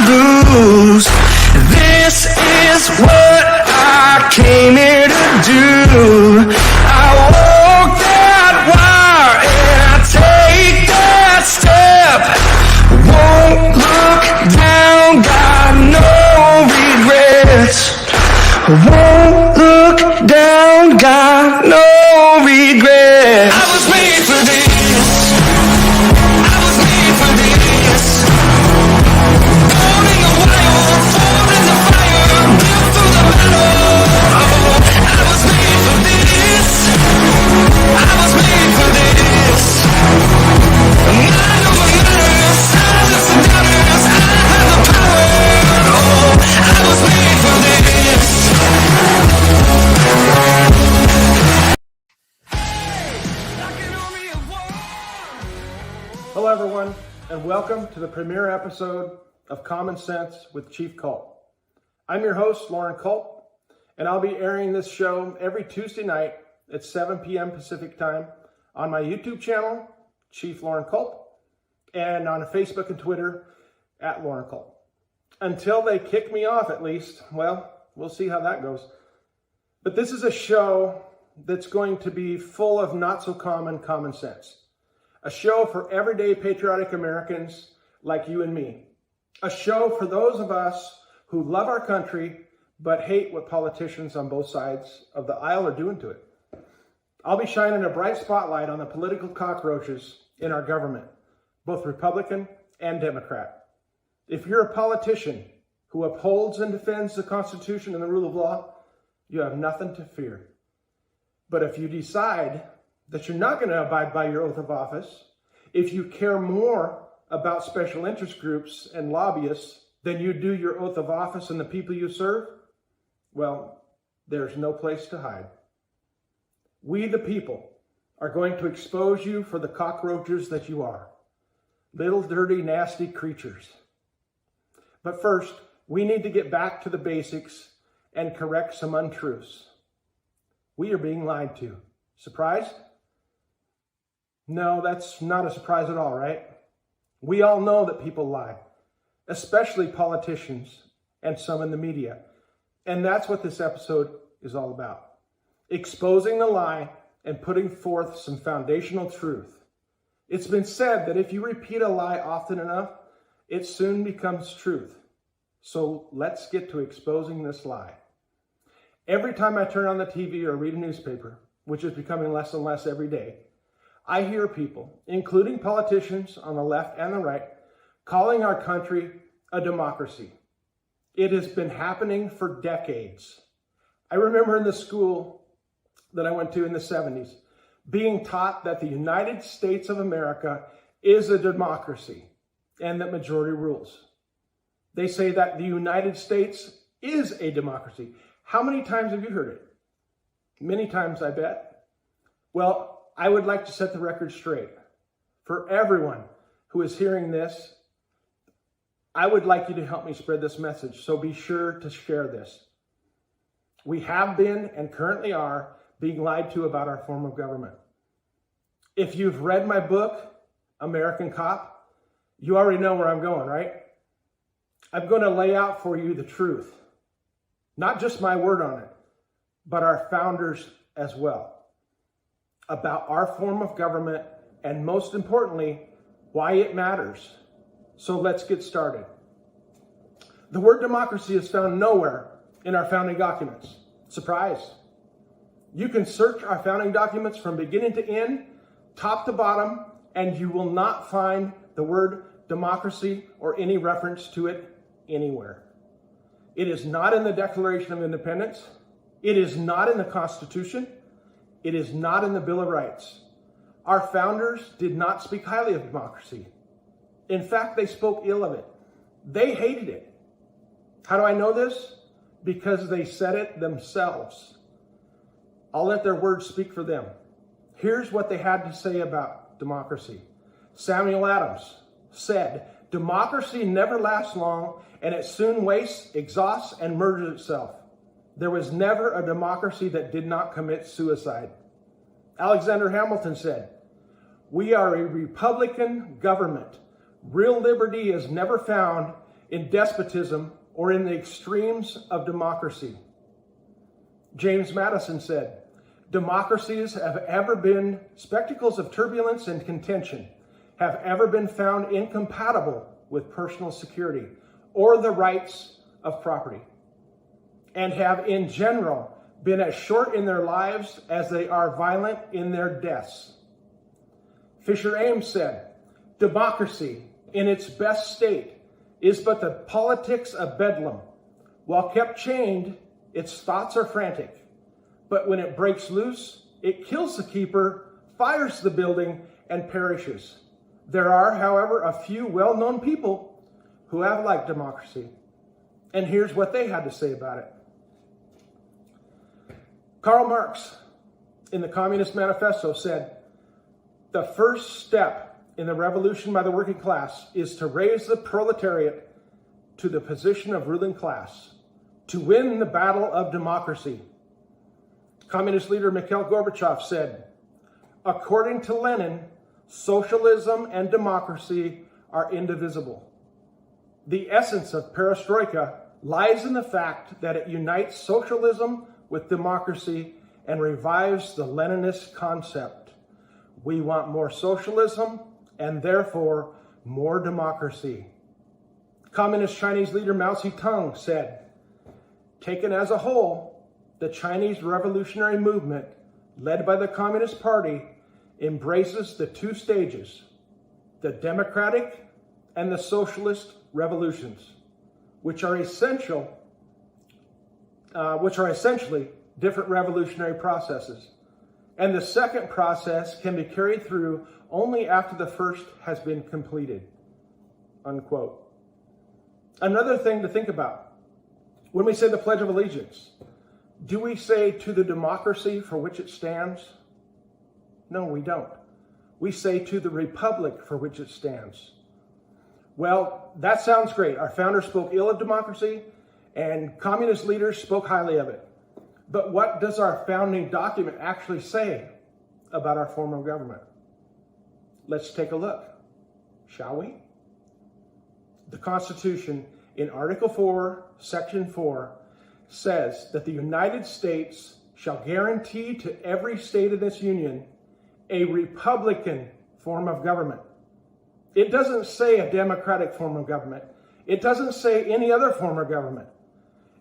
blues. This is what I came here to do. I walk that wire and take that step. Won't look down, got no regrets. Won't look down, got no regrets. I was made for this. I was made for this. Born in the wild, born in the fire, built through the battle. I was made for this. I was made for this. Mind over matter, silence and doubters. I have the power. I was made for this. Hello everyone, and welcome to the premiere episode of Common Sense with Chief Culp. I'm your host, Lauren Culp, and I'll be airing this show every Tuesday night at 7 p.m. Pacific Time on my YouTube channel, Chief Lauren Culp, and on Facebook and Twitter at Lauren Culp. Until they kick me off, at least. Well, we'll see how that goes. But this is a show that's going to be full of not so common sense. A show for everyday patriotic Americans like you and me. A show for those of us who love our country but hate what politicians on both sides of the aisle are doing to it. I'll be shining a bright spotlight on the political cockroaches in our government, both Republican and Democrat. If you're a politician who upholds and defends the Constitution and the rule of law, you have nothing to fear. But if you decide that you're not going to abide by your oath of office, if you care more about special interest groups and lobbyists than you do your oath of office and the people you serve, well, there's no place to hide. We, the people, are going to expose you for the cockroaches that you are. Little dirty, nasty creatures. But first, we need to get back to the basics and correct some untruths. We are being lied to. Surprised? No, that's not a surprise at all, right? We all know that people lie, especially politicians and some in the media. And that's what this episode is all about. Exposing the lie and putting forth some foundational truth. It's been said that if you repeat a lie often enough, it soon becomes truth. So let's get to exposing this lie. Every time I turn on the TV or read a newspaper, which is becoming less and less every day, I hear people, including politicians on the left and the right, calling our country a democracy. It has been happening for decades. I remember in the school that I went to in the 70s, being taught that the United States of America is a democracy and that majority rules. They say that the United States is a democracy. How many times have you heard it? Many times, I bet. Well, I would like to set the record straight. For everyone who is hearing this, I would like you to help me spread this message, so be sure to share this. We have been and currently are being lied to about our form of government. If you've read my book, American Cop, you already know where I'm going, right? I'm going to lay out for you the truth. Not just my word on it, but our founders as well. About our form of government, and most importantly, why it matters. So let's get started. The word democracy is found nowhere in our founding documents. Surprise. You can search our founding documents from beginning to end, top to bottom, and you will not find the word democracy or any reference to it anywhere. It is not in the Declaration of Independence. It is not in the Constitution. It is not in the Bill of Rights. Our founders did not speak highly of democracy. In fact, they spoke ill of it. They hated it. How do I know this? Because they said it themselves. I'll let their words speak for them. Here's what they had to say about democracy. Samuel Adams said, "Democracy never lasts long, and it soon wastes, exhausts, and murders itself. There was never a democracy that did not commit suicide." Alexander Hamilton said, "We are a Republican government. Real liberty is never found in despotism or in the extremes of democracy. James Madison said, democracies have ever been spectacles of turbulence and contention, have ever been found incompatible with personal security or the rights of property, and have in general been as short in their lives as they are violent in their deaths. Fisher Ames said, democracy in its best state is but the politics of bedlam. While kept chained, its thoughts are frantic. But when it breaks loose, it kills the keeper, fires the building, and perishes. There are, however, a few well-known people who have liked democracy. And here's what they had to say about it. Karl Marx, in the Communist Manifesto, said, the first step in the revolution by the working class is to raise the proletariat to the position of ruling class, to win the battle of democracy. Communist leader Mikhail Gorbachev said, according to Lenin, socialism and democracy are indivisible. The essence of perestroika lies in the fact that it unites socialism with democracy and revives the Leninist concept. We want more socialism and therefore more democracy. Communist Chinese leader Mao Zedong said, taken as a whole, the Chinese revolutionary movement, led by the Communist Party, embraces the two stages, the democratic and the socialist revolutions, which are essentially different revolutionary processes. And the second process can be carried through only after the first has been completed, unquote. Another thing to think about, when we say the Pledge of Allegiance, do we say to the democracy for which it stands? No, we don't. We say to the republic for which it stands. Well, that sounds great. Our founders spoke ill of democracy, and communist leaders spoke highly of it. But what does our founding document actually say about our form of government? Let's take a look, shall we? The Constitution, in Article 4, Section 4, says that the United States shall guarantee to every state in this union a republican form of government. It doesn't say a democratic form of government. It doesn't say any other form of government.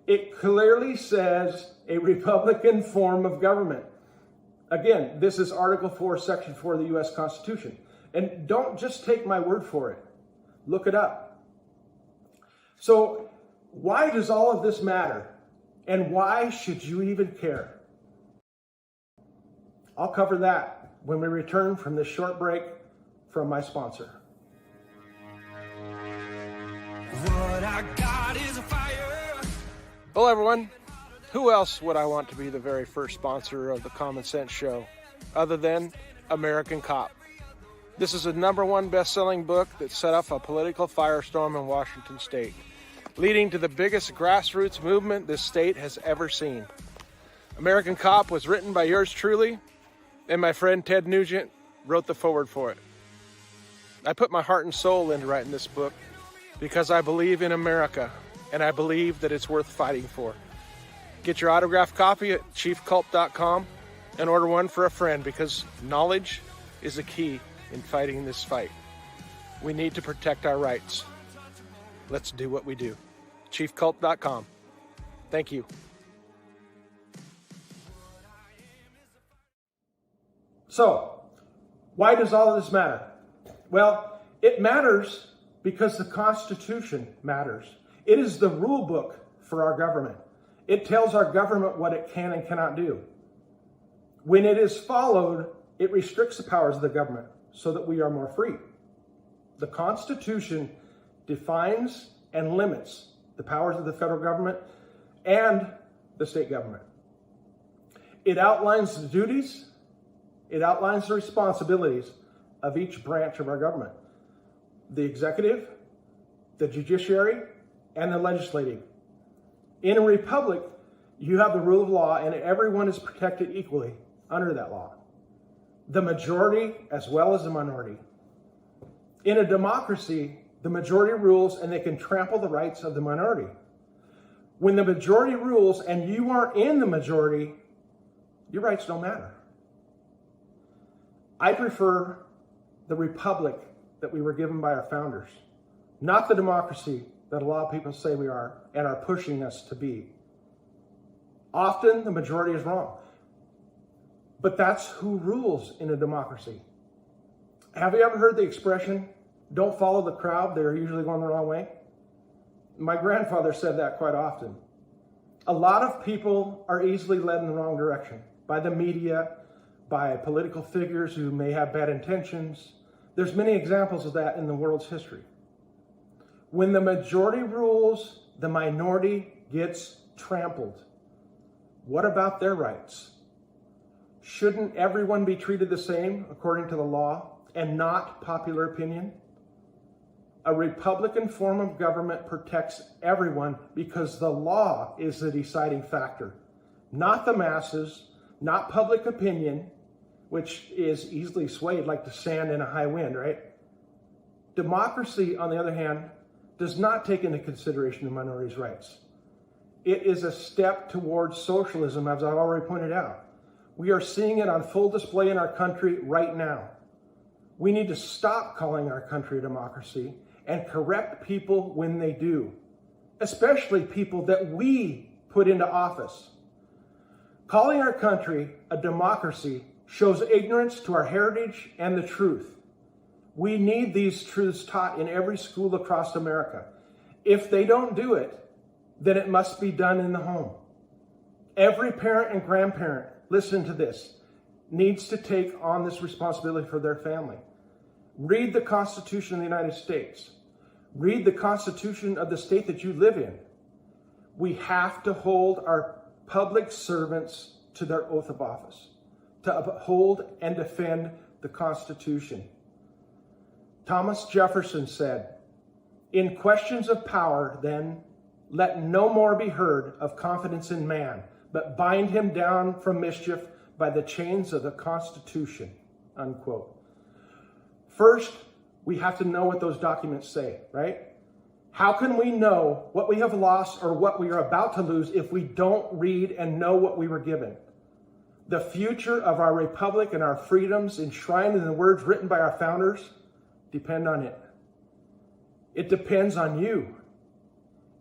It clearly says a republican form of government. Again, this is Article 4, Section 4 of the U.S. Constitution. And don't just take my word for it. Look it up. So why does all of this matter? And why should you even care? I'll cover that when we return from this short break from my sponsor. What I got is a fire. Hello, everyone. Who else would I want to be the very first sponsor of the Common Sense Show other than American Cop? This is a #1 best-selling book that set off a political firestorm in Washington State, leading to the biggest grassroots movement this state has ever seen. American Cop was written by yours truly, and my friend Ted Nugent wrote the foreword for it. I put my heart and soul into writing this book because I believe in America, and I believe that it's worth fighting for. Get your autographed copy at chiefculp.com and order one for a friend, because knowledge is a key in fighting this fight. We need to protect our rights. Let's do what we do. chiefculp.com. Thank you. So, why does all of this matter? Well, it matters because the Constitution matters. It is the rule book for our government. It tells our government what it can and cannot do. When it is followed, it restricts the powers of the government so that we are more free. The Constitution defines and limits the powers of the federal government and the state government. It outlines the duties, it outlines the responsibilities of each branch of our government: the executive, the judiciary, and the legislative. In a republic, you have the rule of law, and everyone is protected equally under that law, the majority as well as the minority. In a democracy, The majority rules and they can trample the rights of the minority. When the majority rules and you aren't in the majority, your rights don't matter. I prefer the republic that we were given by our founders, not the democracy that a lot of people say we are and are pushing us to be. Often the majority is wrong, but that's who rules in a democracy. Have you ever heard the expression, don't follow the crowd, they're usually going the wrong way? My grandfather said that quite often. A lot of people are easily led in the wrong direction by the media, by political figures who may have bad intentions. There's many examples of that in the world's history. When the majority rules, the minority gets trampled. What about their rights? Shouldn't everyone be treated the same according to the law and not popular opinion? A Republican form of government protects everyone because the law is the deciding factor, not the masses, not public opinion, which is easily swayed like the sand in a high wind, right? Democracy, on the other hand, does not take into consideration the minorities' rights. It is a step towards socialism, as I've already pointed out. We are seeing it on full display in our country right now. We need to stop calling our country a democracy and correct people when they do, especially people that we put into office. Calling our country a democracy shows ignorance to our heritage and the truth. We need these truths taught in every school across America. If they don't do it, then it must be done in the home. Every parent and grandparent, listen to this, needs to take on this responsibility for their family. Read the Constitution of the United States. Read the Constitution of the state that you live in. We have to hold our public servants to their oath of office, to uphold and defend the Constitution. Thomas Jefferson said, "In questions of power, then, let no more be heard of confidence in man, but bind him down from mischief by the chains of the Constitution," unquote. First, we have to know what those documents say, right? How can we know what we have lost or what we are about to lose if we don't read and know what we were given? The future of our republic and our freedoms enshrined in the words written by our founders depend on it. It depends on you.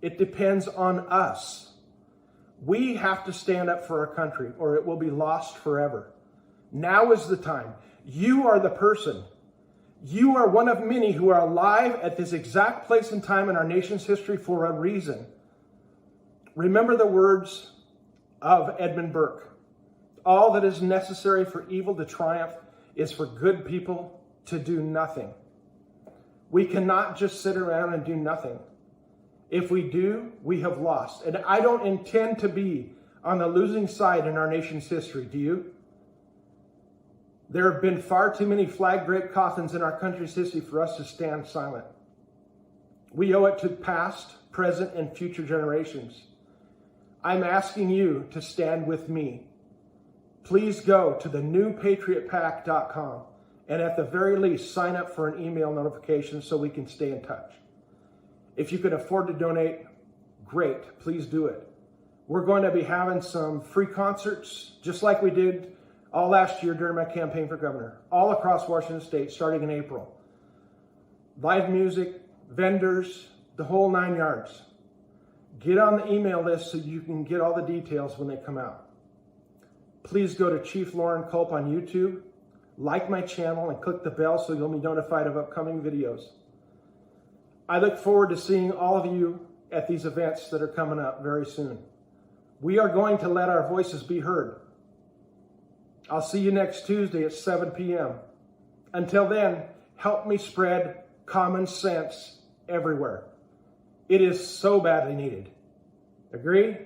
It depends on us. We have to stand up for our country or it will be lost forever. Now is the time. You are the person. You are one of many who are alive at this exact place and time in our nation's history for a reason. Remember the words of Edmund Burke. All that is necessary for evil to triumph is for good people to do nothing. We cannot just sit around and do nothing. If we do, we have lost. And I don't intend to be on the losing side in our nation's history. Do you? There have been far too many flag-draped coffins in our country's history for us to stand silent. We owe it to past, present, and future generations. I'm asking you to stand with me. Please go to thenewpatriotpack.com and at the very least sign up for an email notification so we can stay in touch. If you can afford to donate, great, please do it. We're going to be having some free concerts, just like we did all last year during my campaign for governor, all across Washington State, starting in April. Live music, vendors, the whole 9 yards. Get on the email list so you can get all the details when they come out. Please go to Chief Lauren Culp on YouTube, like my channel, and click the bell so you'll be notified of upcoming videos. I look forward to seeing all of you at these events that are coming up very soon. We are going to let our voices be heard. I'll see you next Tuesday at 7 p.m. Until then, help me spread common sense everywhere. It is so badly needed. Agree?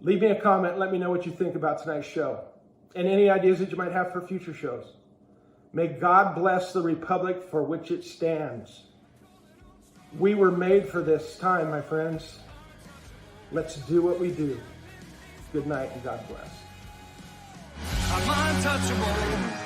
Leave me a comment. Let me know what you think about tonight's show and any ideas that you might have for future shows. May God bless the republic for which it stands. We were made for this time, my friends. Let's do what we do. Good night and God bless. I'm untouchable.